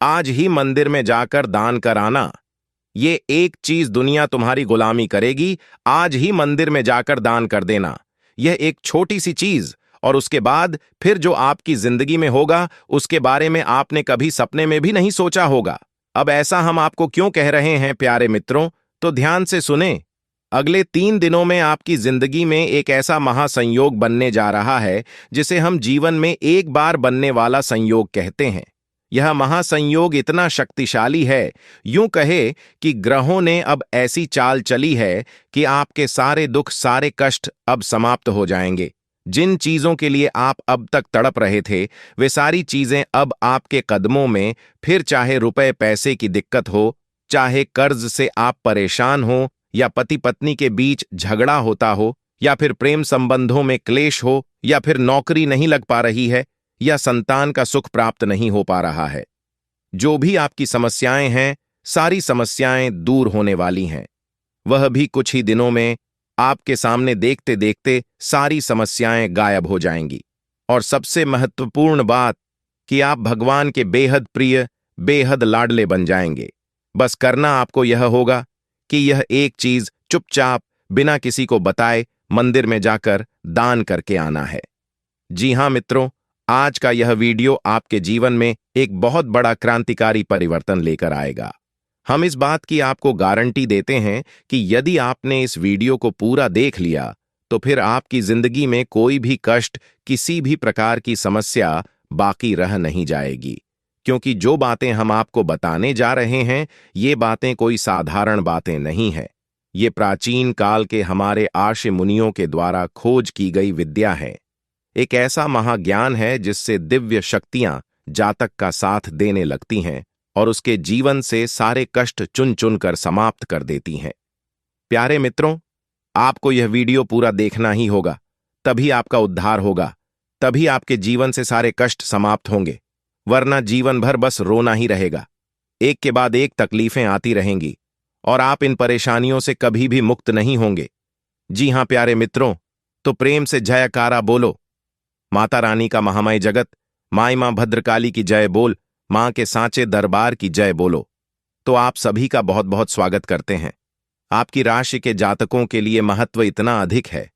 आज ही मंदिर में जाकर दान कराना। ये एक चीज दुनिया तुम्हारी गुलामी करेगी, आज ही मंदिर में जाकर दान कर देना। यह एक छोटी सी चीज, और उसके बाद फिर जो आपकी जिंदगी में होगा उसके बारे में आपने कभी सपने में भी नहीं सोचा होगा। अब ऐसा हम आपको क्यों कह रहे हैं प्यारे मित्रों, तो ध्यान से सुने। अगले 3 दिनों में आपकी जिंदगी में एक ऐसा महासंयोग बनने जा रहा है जिसे हम जीवन में एक बार बनने वाला संयोग कहते हैं। यह महासंयोग इतना शक्तिशाली है, यूं कहे कि ग्रहों ने अब ऐसी चाल चली है कि आपके सारे दुख, सारे कष्ट अब समाप्त हो जाएंगे। जिन चीजों के लिए आप अब तक तड़प रहे थे, वे सारी चीजें अब आपके कदमों में। फिर चाहे रुपए पैसे की दिक्कत हो, चाहे कर्ज से आप परेशान हो, या पति पत्नी के बीच झगड़ा होता हो, या फिर प्रेम संबंधों में क्लेश हो, या फिर नौकरी नहीं लग पा रही है, या संतान का सुख प्राप्त नहीं हो पा रहा है। जो भी आपकी समस्याएं हैं, सारी समस्याएं दूर होने वाली हैं। वह भी कुछ ही दिनों में। आपके सामने देखते देखते सारी समस्याएं गायब हो जाएंगी। और सबसे महत्वपूर्ण बात कि आप भगवान के बेहद प्रिय, बेहद लाडले बन जाएंगे। बस करना आपको यह होगा कि यह एक चीज चुपचाप बिना किसी को बताए मंदिर में जाकर दान करके आना है। जी हां मित्रों, आज का यह वीडियो आपके जीवन में एक बहुत बड़ा क्रांतिकारी परिवर्तन लेकर आएगा। हम इस बात की आपको गारंटी देते हैं कि यदि आपने इस वीडियो को पूरा देख लिया तो फिर आपकी जिंदगी में कोई भी कष्ट, किसी भी प्रकार की समस्या बाकी रह नहीं जाएगी। क्योंकि जो बातें हम आपको बताने जा रहे हैं, ये बातें कोई साधारण बातें नहीं हैं। ये प्राचीन काल के हमारे आर्ष मुनियों के द्वारा खोज की गई विद्या है। एक ऐसा महाज्ञान है जिससे दिव्य शक्तियां जातक का साथ देने लगती हैं और उसके जीवन से सारे कष्ट चुन चुन कर समाप्त कर देती हैं। प्यारे मित्रों, आपको यह वीडियो पूरा देखना ही होगा, तभी आपका उद्धार होगा, तभी आपके जीवन से सारे कष्ट समाप्त होंगे। वरना जीवन भर बस रोना ही रहेगा। एक के बाद एक तकलीफें आती रहेंगी और आप इन परेशानियों से कभी भी मुक्त नहीं होंगे। जी हां प्यारे मित्रों, तो प्रेम से जयकारा बोलो। माता रानी का महामय जगत, माई मां भद्रकाली की जय बोल, मां के सांचे दरबार की जय बोलो। तो आप सभी का बहुत बहुत स्वागत करते हैं। आपकी राशि के जातकों के लिए महत्व इतना अधिक है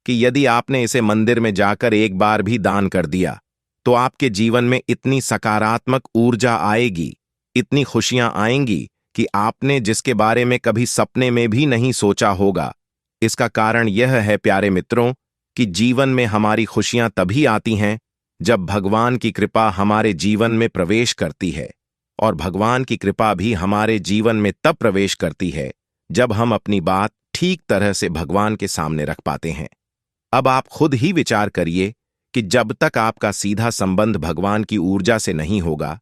कि यदि आपने इसे मंदिर में जाकर एक बार भी दान कर दिया तो आपके जीवन में इतनी सकारात्मक ऊर्जा आएगी, इतनी खुशियां आएंगी कि आपने जिसके बारे में कभी सपने में भी नहीं सोचा होगा। इसका कारण यह है प्यारे मित्रों कि जीवन में हमारी खुशियां तभी आती हैं जब भगवान की कृपा हमारे जीवन में प्रवेश करती है। और भगवान की कृपा भी हमारे जीवन में तब प्रवेश करती है जब हम अपनी बात ठीक तरह से भगवान के सामने रख पाते हैं। अब आप खुद ही विचार करिए कि जब तक आपका सीधा संबंध भगवान की ऊर्जा से नहीं होगा,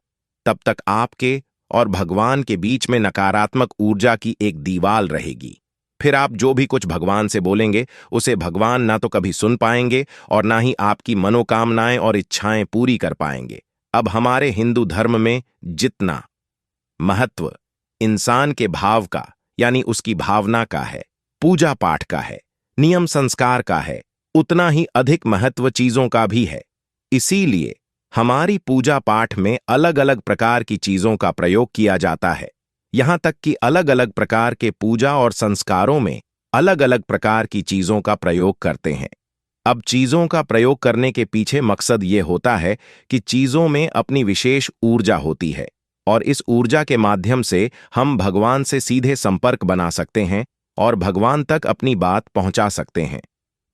तब तक आपके और भगवान के बीच में नकारात्मक ऊर्जा की एक दीवार रहेगी। फिर आप जो भी कुछ भगवान से बोलेंगे उसे भगवान ना तो कभी सुन पाएंगे और ना ही आपकी मनोकामनाएं और इच्छाएं पूरी कर पाएंगे। अब हमारे हिंदू धर्म में जितना महत्व इंसान के भाव का, यानी उसकी भावना का है, पूजा पाठ का है, नियम संस्कार का है, उतना ही अधिक महत्व चीजों का भी है। इसीलिए हमारी पूजा पाठ में अलग अलग प्रकार की चीजों का प्रयोग किया जाता है। यहां तक कि अलग अलग प्रकार के पूजा और संस्कारों में अलग अलग प्रकार की चीजों का प्रयोग करते हैं। अब चीजों का प्रयोग करने के पीछे मकसद ये होता है कि चीजों में अपनी विशेष ऊर्जा होती है और इस ऊर्जा के माध्यम से हम भगवान से सीधे संपर्क बना सकते हैं और भगवान तक अपनी बात पहुंचा सकते हैं।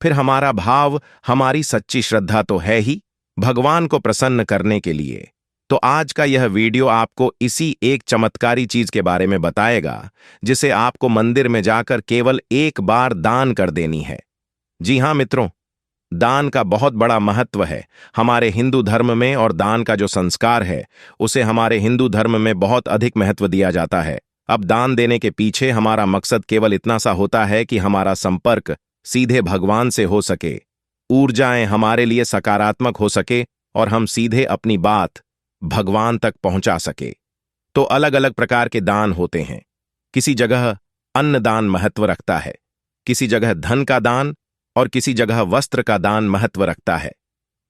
फिर हमारा भाव, हमारी सच्ची श्रद्धा तो है ही भगवान को प्रसन्न करने के लिए। तो आज का यह वीडियो आपको इसी एक चमत्कारी चीज के बारे में बताएगा जिसे आपको मंदिर में जाकर केवल एक बार दान कर देनी है। जी हां मित्रों, दान का बहुत बड़ा महत्व है हमारे हिंदू धर्म में और दान का जो संस्कार है उसे हमारे हिंदू धर्म में बहुत अधिक महत्व दिया जाता है। अब दान देने के पीछे हमारा मकसद केवल इतना सा होता है कि हमारा संपर्क सीधे भगवान से हो सके, ऊर्जाएं हमारे लिए सकारात्मक हो सके और हम सीधे अपनी बात भगवान तक पहुंचा सके। तो अलग अलग प्रकार के दान होते हैं। किसी जगह अन्न दान महत्व रखता है, किसी जगह धन का दान और किसी जगह वस्त्र का दान महत्व रखता है।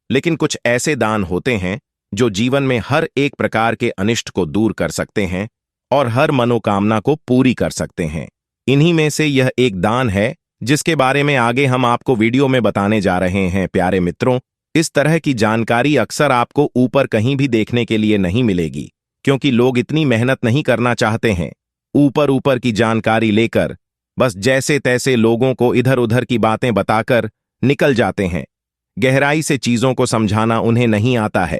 लेकिन कुछ ऐसे दान होते हैं जो जीवन में हर एक प्रकार के अनिष्ट को दूर कर सकते हैं और हर मनोकामना को पूरी कर सकते हैं। इन्हीं में से यह एक दान है जिसके बारे में आगे हम आपको वीडियो में बताने जा रहे हैं। प्यारे मित्रों, इस तरह की जानकारी अक्सर आपको ऊपर कहीं भी देखने के लिए नहीं मिलेगी, क्योंकि लोग इतनी मेहनत नहीं करना चाहते हैं। ऊपर ऊपर की जानकारी लेकर बस जैसे तैसे लोगों को इधर उधर की बातें बताकर निकल जाते हैं। गहराई से चीजों को समझाना उन्हें नहीं आता है,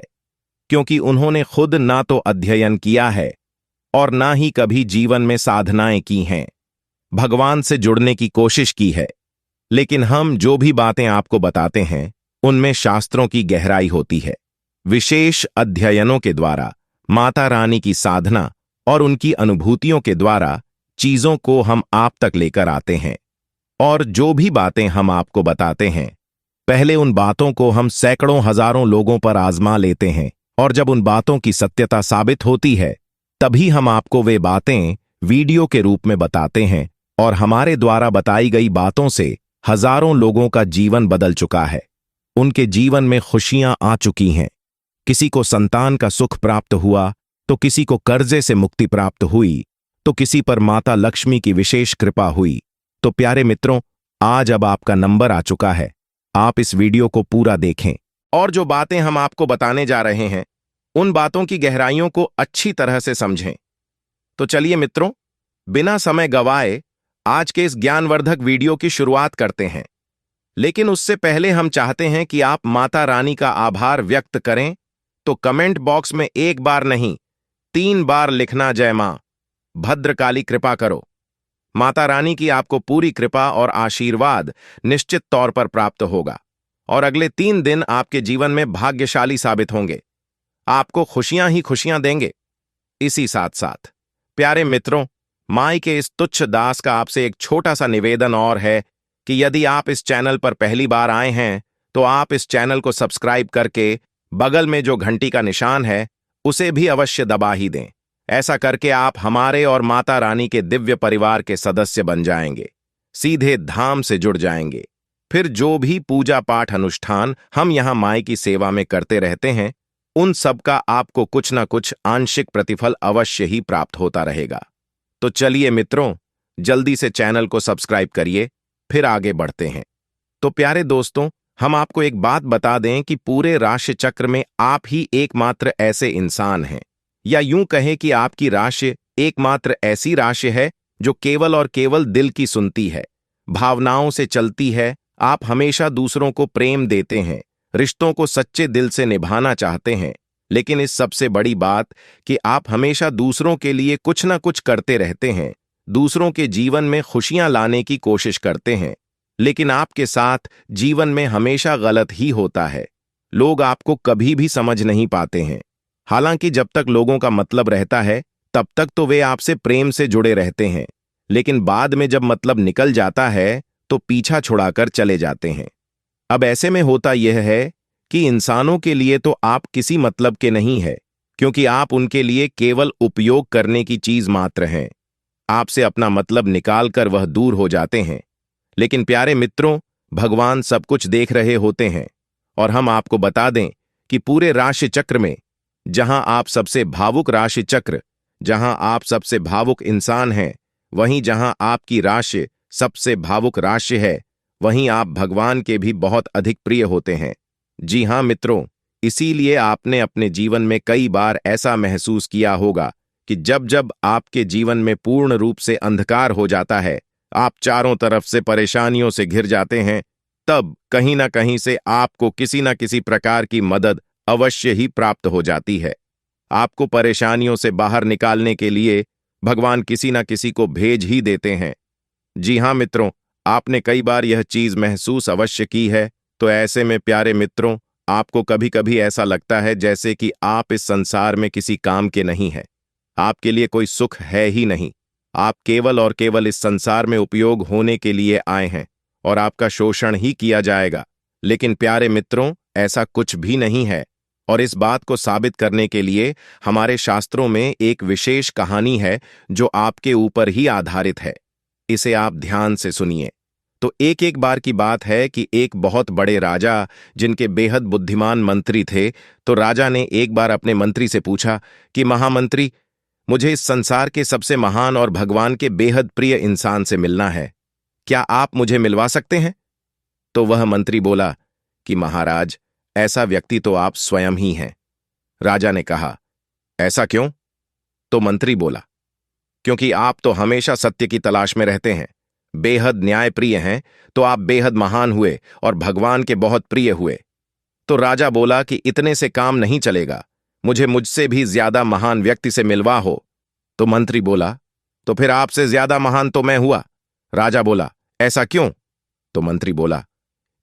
क्योंकि उन्होंने खुद ना तो अध्ययन किया है और ना ही कभी जीवन में साधनाएं की हैं, भगवान से जुड़ने की कोशिश की है। लेकिन हम जो भी बातें आपको बताते हैं उनमें शास्त्रों की गहराई होती है। विशेष अध्ययनों के द्वारा, माता रानी की साधना और उनकी अनुभूतियों के द्वारा चीजों को हम आप तक लेकर आते हैं। और जो भी बातें हम आपको बताते हैं, पहले उन बातों को हम सैकड़ों हजारों लोगों पर आजमा लेते हैं, और जब उन बातों की सत्यता साबित होती है तभी हम आपको वे बातें वीडियो के रूप में बताते हैं। और हमारे द्वारा बताई गई बातों से हजारों लोगों का जीवन बदल चुका है, उनके जीवन में खुशियां आ चुकी हैं। किसी को संतान का सुख प्राप्त हुआ, तो किसी को कर्जे से मुक्ति प्राप्त हुई, तो किसी पर माता लक्ष्मी की विशेष कृपा हुई। तो प्यारे मित्रों, आज अब आपका नंबर आ चुका है, आप इस वीडियो को पूरा देखें और जो बातें हम आपको बताने जा रहे हैं उन बातों की गहराइयों को अच्छी तरह से समझें। तो चलिए मित्रों, बिना समय गवाए आज के इस ज्ञानवर्धक वीडियो की शुरुआत करते हैं। लेकिन उससे पहले हम चाहते हैं कि आप माता रानी का आभार व्यक्त करें, तो कमेंट बॉक्स में एक बार नहीं 3 बार लिखना, जय मां भद्रकाली कृपा करो। माता रानी की आपको पूरी कृपा और आशीर्वाद निश्चित तौर पर प्राप्त होगा और अगले 3 दिन आपके जीवन में भाग्यशाली साबित होंगे, आपको खुशियां ही खुशियां देंगे। इसी साथ साथ प्यारे मित्रों, माई के इस तुच्छ दास का आपसे एक छोटा सा निवेदन और है कि यदि आप इस चैनल पर पहली बार आए हैं तो आप इस चैनल को सब्सक्राइब करके बगल में जो घंटी का निशान है उसे भी अवश्य दबा ही दें। ऐसा करके आप हमारे और माता रानी के दिव्य परिवार के सदस्य बन जाएंगे, सीधे धाम से जुड़ जाएंगे। फिर जो भी पूजा पाठ अनुष्ठान हम यहां माई की सेवा में करते रहते हैं, उन सब का आपको कुछ न कुछ आंशिक प्रतिफल अवश्य ही प्राप्त होता रहेगा। तो चलिए मित्रों, जल्दी से चैनल को सब्सक्राइब करिए, फिर आगे बढ़ते हैं। तो प्यारे दोस्तों, हम आपको एक बात बता दें कि पूरे राशि चक्र में आप ही एकमात्र ऐसे इंसान हैं, या यूं कहें कि आपकी राशि एकमात्र ऐसी राशि है जो केवल और केवल दिल की सुनती है, भावनाओं से चलती है। आप हमेशा दूसरों को प्रेम देते हैं, रिश्तों को सच्चे दिल से निभाना चाहते हैं, लेकिन इस सबसे बड़ी बात कि आप हमेशा दूसरों के लिए कुछ ना कुछ करते रहते हैं, दूसरों के जीवन में खुशियां लाने की कोशिश करते हैं, लेकिन आपके साथ जीवन में हमेशा गलत ही होता है। लोग आपको कभी भी समझ नहीं पाते हैं। हालांकि जब तक लोगों का मतलब रहता है तब तक तो वे आपसे प्रेम से जुड़े रहते हैं, लेकिन बाद में जब मतलब निकल जाता है तो पीछा छुड़ाकर चले जाते हैं। अब ऐसे में होता यह है कि इंसानों के लिए तो आप किसी मतलब के नहीं है, क्योंकि आप उनके लिए केवल उपयोग करने की चीज मात्र हैं। आपसे अपना मतलब निकालकर वह दूर हो जाते हैं। लेकिन प्यारे मित्रों, भगवान सब कुछ देख रहे होते हैं, और हम आपको बता दें कि पूरे राशि चक्र में जहां आप सबसे भावुक राशि चक्र, जहां आप सबसे भावुक इंसान हैं, वहीं जहां आपकी राशि सबसे भावुक राशि है, वहीं आप भगवान के भी बहुत अधिक प्रिय होते हैं। जी हां मित्रों, इसीलिए आपने अपने जीवन में कई बार ऐसा महसूस किया होगा कि जब जब आपके जीवन में पूर्ण रूप से अंधकार हो जाता है, आप चारों तरफ से परेशानियों से घिर जाते हैं, तब कहीं ना कहीं से आपको किसी न किसी प्रकार की मदद अवश्य ही प्राप्त हो जाती है। आपको परेशानियों से बाहर निकालने के लिए भगवान किसी न किसी को भेज ही देते हैं। जी हां मित्रों, आपने कई बार यह चीज महसूस अवश्य की है। तो ऐसे में प्यारे मित्रों, आपको कभी कभी ऐसा लगता है जैसे कि आप इस संसार में किसी काम के नहीं हैं, आपके लिए कोई सुख है ही नहीं, आप केवल और केवल इस संसार में उपयोग होने के लिए आए हैं और आपका शोषण ही किया जाएगा। लेकिन प्यारे मित्रों, ऐसा कुछ भी नहीं है, और इस बात को साबित करने के लिए हमारे शास्त्रों में एक विशेष कहानी है जो आपके ऊपर ही आधारित है। इसे आप ध्यान से सुनिए। तो एक एक बार की बात है कि एक बहुत बड़े राजा जिनके बेहद बुद्धिमान मंत्री थे, तो राजा ने एक बार अपने मंत्री से पूछा कि महामंत्री, मुझे इस संसार के सबसे महान और भगवान के बेहद प्रिय इंसान से मिलना है, क्या आप मुझे मिलवा सकते हैं? तो वह मंत्री बोला कि महाराज, ऐसा व्यक्ति तो आप स्वयं ही हैं। राजा ने कहा, ऐसा क्यों? तो मंत्री बोला, क्योंकि आप तो हमेशा सत्य की तलाश में रहते हैं, बेहद न्यायप्रिय हैं, तो आप बेहद महान हुए और भगवान के बहुत प्रिय हुए। तो राजा बोला कि इतने से काम नहीं चलेगा, मुझे मुझसे भी ज्यादा महान व्यक्ति से मिलवा हो। तो मंत्री बोला, तो फिर आपसे ज्यादा महान तो मैं हुआ। राजा बोला, ऐसा क्यों? तो मंत्री बोला,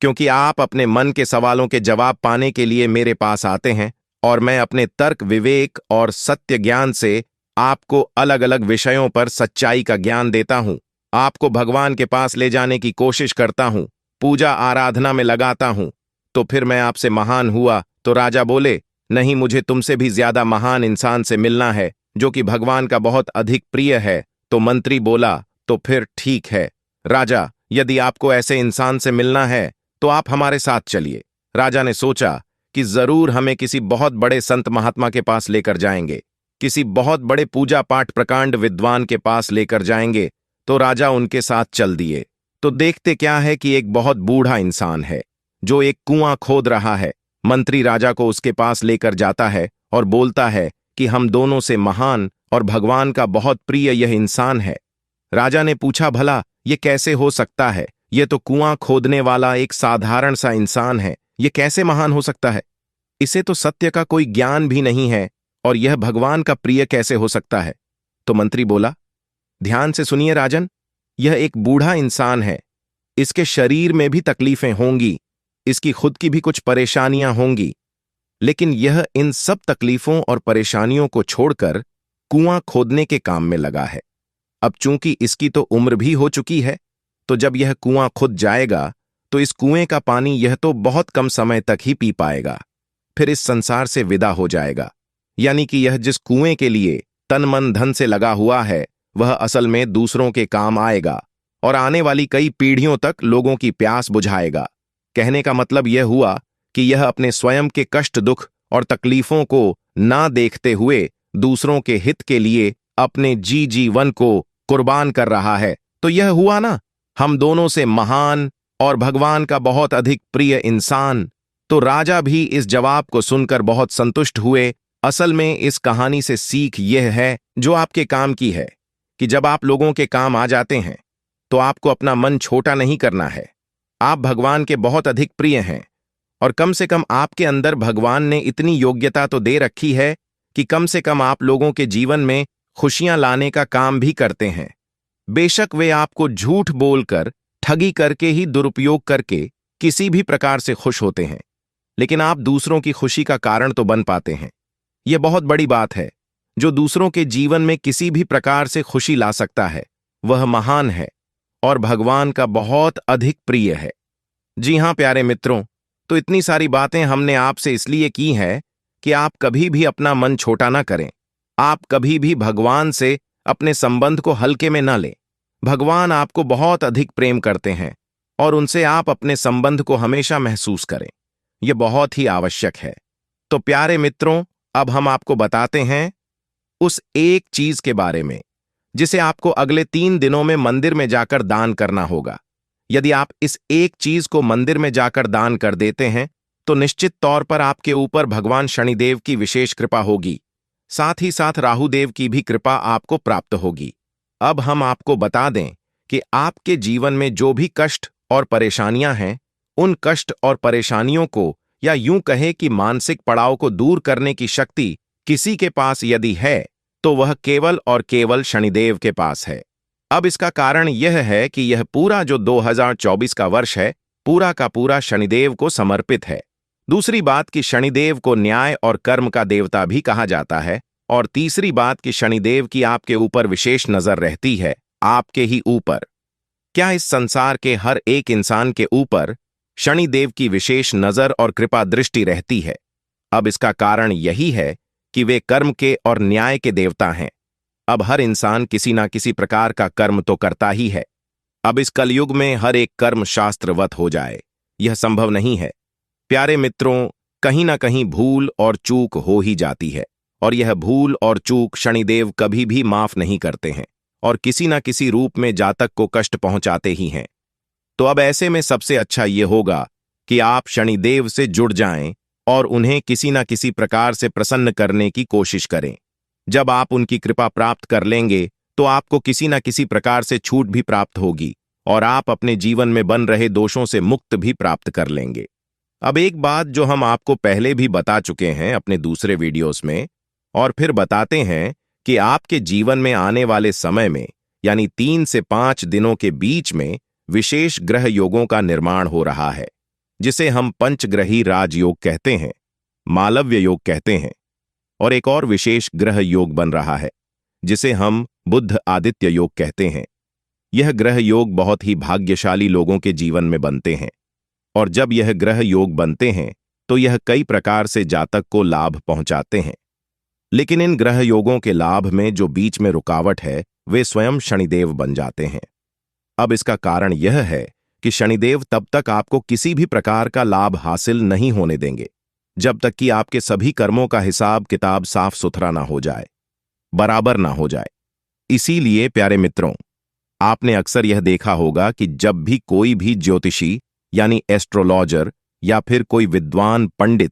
क्योंकि आप अपने मन के सवालों के जवाब पाने के लिए मेरे पास आते हैं और मैं अपने तर्क, विवेक और सत्य ज्ञान से आपको अलग अलग विषयों पर सच्चाई का ज्ञान देता हूं, आपको भगवान के पास ले जाने की कोशिश करता हूं, पूजा आराधना में लगाता हूं, तो फिर मैं आपसे महान हुआ। तो राजा बोले, नहीं, मुझे तुमसे भी ज्यादा महान इंसान से मिलना है जो कि भगवान का बहुत अधिक प्रिय है। तो मंत्री बोला, तो फिर ठीक है राजा, यदि आपको ऐसे इंसान से मिलना है तो आप हमारे साथ चलिए। राजा ने सोचा कि जरूर हमें किसी बहुत बड़े संत महात्मा के पास लेकर जाएंगे, किसी बहुत बड़े पूजा पाठ प्रकांड विद्वान के पास लेकर जाएंगे। तो राजा उनके साथ चल दिए। तो देखते क्या है कि एक बहुत बूढ़ा इंसान है जो एक कुआं खोद रहा है। मंत्री राजा को उसके पास लेकर जाता है और बोलता है कि हम दोनों से महान और भगवान का बहुत प्रिय यह इंसान है। राजा ने पूछा, भला ये कैसे हो सकता है? ये तो कुआं खोदने वाला एक साधारण सा इंसान है, ये कैसे महान हो सकता है? इसे तो सत्य का कोई ज्ञान भी नहीं है और यह भगवान का प्रिय कैसे हो सकता है? तो मंत्री बोला, ध्यान से सुनिए राजन, यह एक बूढ़ा इंसान है, इसके शरीर में भी तकलीफें होंगी, इसकी खुद की भी कुछ परेशानियां होंगी, लेकिन यह इन सब तकलीफों और परेशानियों को छोड़कर कुआं खोदने के काम में लगा है। अब चूंकि इसकी तो उम्र भी हो चुकी है, तो जब यह कुआं खुद जाएगा तो इस कुएं का पानी यह तो बहुत कम समय तक ही पी पाएगा, फिर इस संसार से विदा हो जाएगा। यानी कि यह जिस कुएं के लिए तन मन धन से लगा हुआ है, वह असल में दूसरों के काम आएगा और आने वाली कई पीढ़ियों तक लोगों की प्यास बुझाएगा। कहने का मतलब यह हुआ कि यह अपने स्वयं के कष्ट, दुख और तकलीफों को ना देखते हुए दूसरों के हित के लिए अपने जीवन को कुर्बान कर रहा है। तो यह हुआ ना, हम दोनों से महान और भगवान का बहुत अधिक प्रिय इंसान। तो राजा भी इस जवाब को सुनकर बहुत संतुष्ट हुए। असल में इस कहानी से सीख यह है जो आपके काम की है कि जब आप लोगों के काम आ जाते हैं तो आपको अपना मन छोटा नहीं करना है। आप भगवान के बहुत अधिक प्रिय हैं और कम से कम आपके अंदर भगवान ने इतनी योग्यता तो दे रखी है कि कम से कम आप लोगों के जीवन में खुशियां लाने का काम भी करते हैं। बेशक वे आपको झूठ बोलकर, ठगी करके ही, दुरुपयोग करके किसी भी प्रकार से खुश होते हैं, लेकिन आप दूसरों की खुशी का कारण तो बन पाते हैं। यह बहुत बड़ी बात है। जो दूसरों के जीवन में किसी भी प्रकार से खुशी ला सकता है वह महान है और भगवान का बहुत अधिक प्रिय है। जी हां प्यारे मित्रों, तो इतनी सारी बातें हमने आपसे इसलिए की है कि आप कभी भी अपना मन छोटा ना करें। आप कभी भी भगवान से अपने संबंध को हल्के में ना लें। भगवान आपको बहुत अधिक प्रेम करते हैं और उनसे आप अपने संबंध को हमेशा महसूस करें। यह बहुत ही आवश्यक है। तो प्यारे मित्रों, अब हम आपको बताते हैं उस एक चीज के बारे में जिसे आपको अगले 3 दिनों में मंदिर में जाकर दान करना होगा। यदि आप इस एक चीज को मंदिर में जाकर दान कर देते हैं तो निश्चित तौर पर आपके ऊपर भगवान शनिदेव की विशेष कृपा होगी, साथ ही साथ राहुदेव की भी कृपा आपको प्राप्त होगी। अब हम आपको बता दें कि आपके जीवन में जो भी कष्ट और परेशानियां हैं, उन कष्ट और परेशानियों को, या यूं कहें कि मानसिक पड़ाव को दूर करने की शक्ति किसी के पास यदि है तो वह केवल और केवल शनिदेव के पास है। अब इसका कारण यह है कि यह पूरा जो 2024 का वर्ष है, पूरा का पूरा शनिदेव को समर्पित है। दूसरी बात कि शनिदेव को न्याय और कर्म का देवता भी कहा जाता है, और तीसरी बात कि शनिदेव की आपके ऊपर विशेष नजर रहती है, आपके ही ऊपर। क्या इस संसार के हर एक इंसान के ऊपर शनिदेव की विशेष नजर और कृपा दृष्टि रहती है? अब इसका कारण यही है कि वे कर्म के और न्याय के देवता हैं। अब हर इंसान किसी ना किसी प्रकार का कर्म तो करता ही है। अब इस कलयुग में हर एक कर्म शास्त्रवत हो जाए, यह संभव नहीं है। प्यारे मित्रों, कहीं ना कहीं भूल और चूक हो ही जाती है, और यह भूल और चूक शनिदेव कभी भी माफ नहीं करते हैं और किसी न किसी रूप में जातक को कष्ट पहुंचाते ही हैं। तो अब ऐसे में सबसे अच्छा ये होगा कि आप शनिदेव से जुड़ जाएं और उन्हें किसी न किसी प्रकार से प्रसन्न करने की कोशिश करें। जब आप उनकी कृपा प्राप्त कर लेंगे तो आपको किसी न किसी प्रकार से छूट भी प्राप्त होगी और आप अपने जीवन में बन रहे दोषों से मुक्त भी प्राप्त कर लेंगे। अब एक बात जो हम आपको पहले भी बता चुके हैं अपने दूसरे वीडियोस में, और फिर बताते हैं कि आपके जीवन में आने वाले समय में यानी 3 से 5 दिनों के बीच में विशेष ग्रह योगों का निर्माण हो रहा है, जिसे हम पंचग्रही राजयोग कहते हैं, मालव्य योग कहते हैं, और एक और विशेष ग्रह योग बन रहा है जिसे हम बुध आदित्य योग कहते हैं। यह ग्रह योग बहुत ही भाग्यशाली लोगों के जीवन में बनते हैं, और जब यह ग्रह योग बनते हैं तो यह कई प्रकार से जातक को लाभ पहुंचाते हैं। लेकिन इन ग्रह योगों के लाभ में जो बीच में रुकावट है वे स्वयं शनिदेव बन जाते हैं। अब इसका कारण यह है कि शनिदेव तब तक आपको किसी भी प्रकार का लाभ हासिल नहीं होने देंगे जब तक कि आपके सभी कर्मों का हिसाब किताब साफ सुथरा ना हो जाए, बराबर ना हो जाए। इसीलिए प्यारे मित्रों, आपने अक्सर यह देखा होगा कि जब भी कोई भी ज्योतिषी यानी एस्ट्रोलॉजर या फिर कोई विद्वान पंडित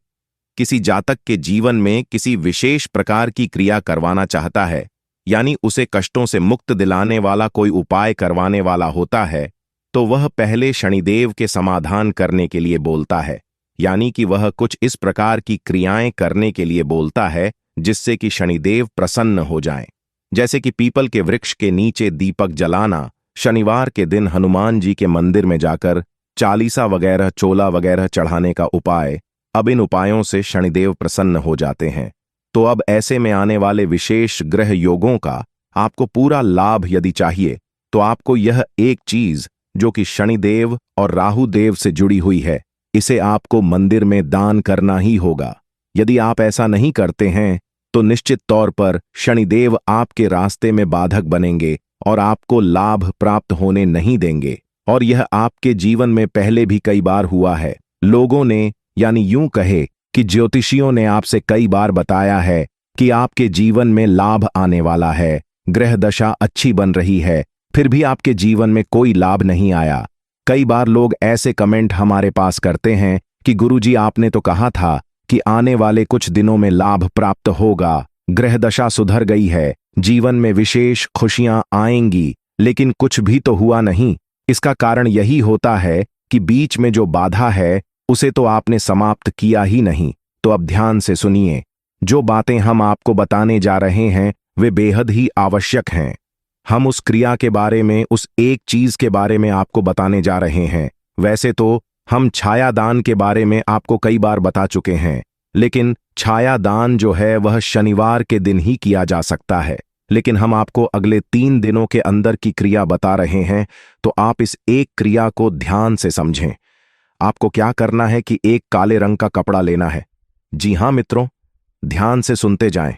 किसी जातक के जीवन में किसी विशेष प्रकार की क्रिया करवाना चाहता है, यानी उसे कष्टों से मुक्त दिलाने वाला कोई उपाय करवाने वाला होता है, तो वह पहले शनिदेव के समाधान करने के लिए बोलता है, यानी कि वह कुछ इस प्रकार की क्रियाएं करने के लिए बोलता है जिससे कि शनिदेव प्रसन्न हो जाएं। जैसे कि पीपल के वृक्ष के नीचे दीपक जलाना, शनिवार के दिन हनुमान जी के मंदिर में जाकर चालीसा वगैरह चोला वगैरह चढ़ाने का उपाय। अब इन उपायों से शनिदेव प्रसन्न हो जाते हैं। तो अब ऐसे में आने वाले विशेष ग्रह योगों का आपको पूरा लाभ यदि चाहिए तो आपको यह एक चीज जो कि शनिदेव और राहु देव से जुड़ी हुई है, इसे आपको मंदिर में दान करना ही होगा। यदि आप ऐसा नहीं करते हैं तो निश्चित तौर पर शनिदेव आपके रास्ते में बाधक बनेंगे और आपको लाभ प्राप्त होने नहीं देंगे। और यह आपके जीवन में पहले भी कई बार हुआ है। लोगों ने, यानी यूं कहे कि ज्योतिषियों ने आपसे कई बार बताया है कि आपके जीवन में लाभ आने वाला है, ग्रह दशा अच्छी बन रही है, फिर भी आपके जीवन में कोई लाभ नहीं आया। कई बार लोग ऐसे कमेंट हमारे पास करते हैं कि गुरुजी आपने तो कहा था कि आने वाले कुछ दिनों में लाभ प्राप्त होगा, ग्रह दशा सुधर गई है, जीवन में विशेष खुशियां आएंगी, लेकिन कुछ भी तो हुआ नहीं। इसका कारण यही होता है कि बीच में जो बाधा है उसे तो आपने समाप्त किया ही नहीं। तो अब ध्यान से सुनिए, जो बातें हम आपको बताने जा रहे हैं वे बेहद ही आवश्यक हैं। हम उस क्रिया के बारे में, उस एक चीज के बारे में आपको बताने जा रहे हैं। वैसे तो हम छाया दान के बारे में आपको कई बार बता चुके हैं, लेकिन छाया दान जो है वह शनिवार के दिन ही किया जा सकता है। लेकिन हम आपको अगले 3 दिनों के अंदर की क्रिया बता रहे हैं, तो आप इस एक क्रिया को ध्यान से समझें। आपको क्या करना है कि एक काले रंग का कपड़ा लेना है। जी हां मित्रों, ध्यान से सुनते जाएं।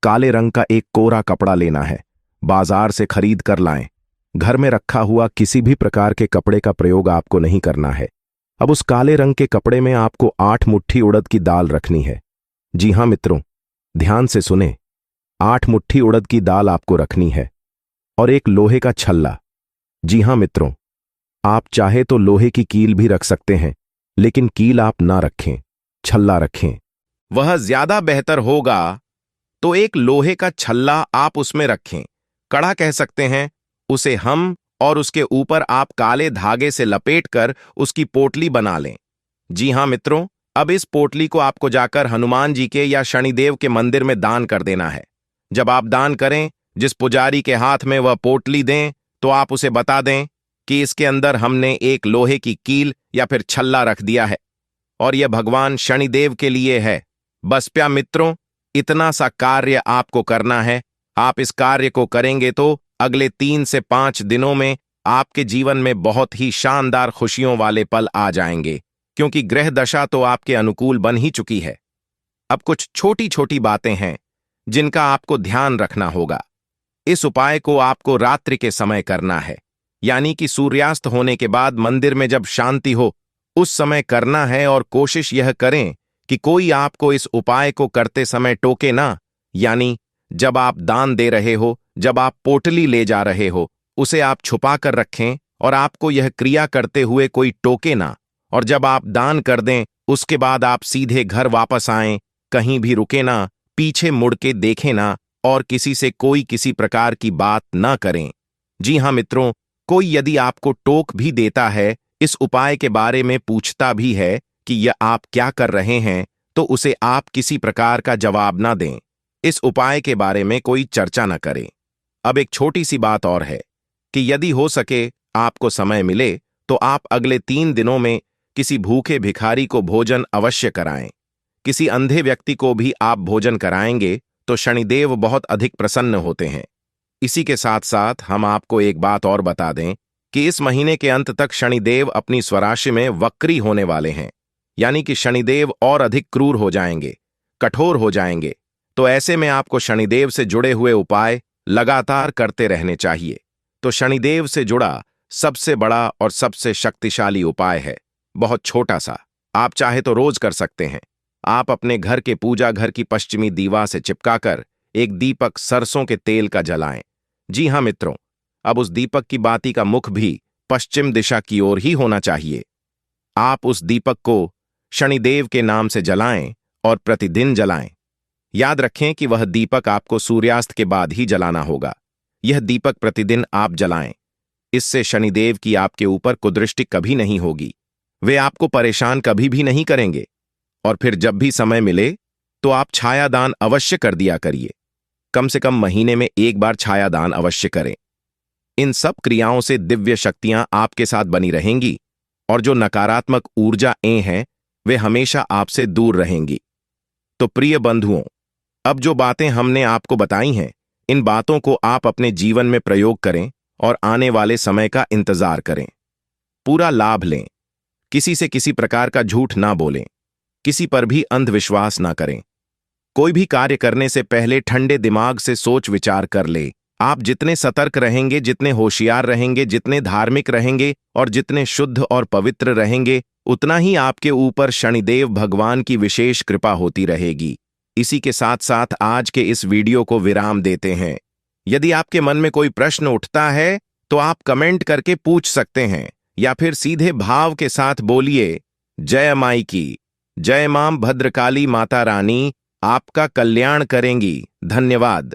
काले रंग का एक कोरा कपड़ा लेना है, बाजार से खरीद कर लाएं। घर में रखा हुआ किसी भी प्रकार के कपड़े का प्रयोग आपको नहीं करना है। अब उस काले रंग के कपड़े में आपको 8 मुट्ठी उड़द की दाल रखनी है। जी हां मित्रों, ध्यान से सुने, 8 मुट्ठी उड़द की दाल आपको रखनी है, और एक लोहे का छल्ला। जी हां मित्रों, आप चाहे तो लोहे की कील भी रख सकते हैं, लेकिन कील आप ना रखें, छल्ला रखें, वह ज्यादा बेहतर होगा। तो एक लोहे का छल्ला आप उसमें रखें, कड़ा कह सकते हैं उसे हम, और उसके ऊपर आप काले धागे से लपेटकर उसकी पोटली बना लें। जी हां मित्रों, अब इस पोटली को आपको जाकर हनुमान जी के या शनिदेव के मंदिर में दान कर देना है। जब आप दान करें, जिस पुजारी के हाथ में वह पोटली दें, तो आप उसे बता दें कि इसके अंदर हमने एक लोहे की कील या फिर छल्ला रख दिया है और यह भगवान शनिदेव के लिए है। बस प्या मित्रों, इतना सा कार्य आपको करना है। आप इस कार्य को करेंगे तो अगले 3 से 5 दिनों में आपके जीवन में बहुत ही शानदार खुशियों वाले पल आ जाएंगे, क्योंकि ग्रह दशा तो आपके अनुकूल बन ही चुकी है। अब कुछ छोटी छोटी बातें हैं जिनका आपको ध्यान रखना होगा। इस उपाय को आपको रात्रि के समय करना है, यानी कि सूर्यास्त होने के बाद मंदिर में जब शांति हो उस समय करना है। और कोशिश यह करें कि कोई आपको इस उपाय को करते समय टोके ना, यानी जब आप दान दे रहे हो, जब आप पोटली ले जा रहे हो, उसे आप छुपा कर रखें और आपको यह क्रिया करते हुए कोई टोके ना। और जब आप दान कर दें उसके बाद आप सीधे घर वापस आएं, कहीं भी रुके ना, पीछे मुड़ के देखें ना और किसी से कोई किसी प्रकार की बात ना करें। जी हाँ मित्रों, कोई यदि आपको टोक भी देता है, इस उपाय के बारे में पूछता भी है कि यह आप क्या कर रहे हैं, तो उसे आप किसी प्रकार का जवाब ना दें। इस उपाय के बारे में कोई चर्चा न करें। अब एक छोटी सी बात और है कि यदि हो सके, आपको समय मिले, तो आप अगले 3 दिनों में किसी भूखे भिखारी को भोजन अवश्य कराएं। किसी अंधे व्यक्ति को भी आप भोजन कराएंगे तो शनिदेव बहुत अधिक प्रसन्न होते हैं। इसी के साथ साथ हम आपको एक बात और बता दें कि इस महीने के अंत तक शनिदेव अपनी स्वराशि में वक्री होने वाले हैं, यानी कि शनिदेव और अधिक क्रूर हो जाएंगे, कठोर हो जाएंगे। तो ऐसे में आपको शनिदेव से जुड़े हुए उपाय लगातार करते रहने चाहिए। तो शनिदेव से जुड़ा सबसे बड़ा और सबसे शक्तिशाली उपाय है, बहुत छोटा सा, आप चाहे तो रोज कर सकते हैं। आप अपने घर के पूजा घर की पश्चिमी दीवार से चिपकाकर एक दीपक सरसों के तेल का जलाएं। जी हाँ मित्रों, अब उस दीपक की बाती का मुख भी पश्चिम दिशा की ओर ही होना चाहिए। आप उस दीपक को शनिदेव के नाम से जलाएं और प्रतिदिन जलाएं। याद रखें कि वह दीपक आपको सूर्यास्त के बाद ही जलाना होगा। यह दीपक प्रतिदिन आप जलाएं। इससे शनिदेव की आपके ऊपर कुदृष्टि कभी नहीं होगी, वे आपको परेशान कभी भी नहीं करेंगे। और फिर जब भी समय मिले तो आप छायादान अवश्य कर दिया करिए। कम से कम महीने में एक बार छायादान अवश्य करें। इन सब क्रियाओं से दिव्य शक्तियां आपके साथ बनी रहेंगी और जो नकारात्मक ऊर्जाएं हैं वे हमेशा आपसे दूर रहेंगी। तो प्रिय बंधुओं, अब जो बातें हमने आपको बताई हैं, इन बातों को आप अपने जीवन में प्रयोग करें और आने वाले समय का इंतजार करें। पूरा लाभ लें। किसी से किसी प्रकार का झूठ ना बोलें, किसी पर भी अंधविश्वास ना करें। कोई भी कार्य करने से पहले ठंडे दिमाग से सोच विचार कर ले। आप जितने सतर्क रहेंगे, जितने होशियार रहेंगे, जितने धार्मिक रहेंगे और जितने शुद्ध और पवित्र रहेंगे, उतना ही आपके ऊपर शनिदेव भगवान की विशेष कृपा होती रहेगी। इसी के साथ साथ आज के इस वीडियो को विराम देते हैं। यदि आपके मन में कोई प्रश्न उठता है तो आप कमेंट करके पूछ सकते हैं या फिर सीधे भाव के साथ बोलिए, जय माई की जय। मां भद्रकाली माता रानी आपका कल्याण करेंगी। धन्यवाद।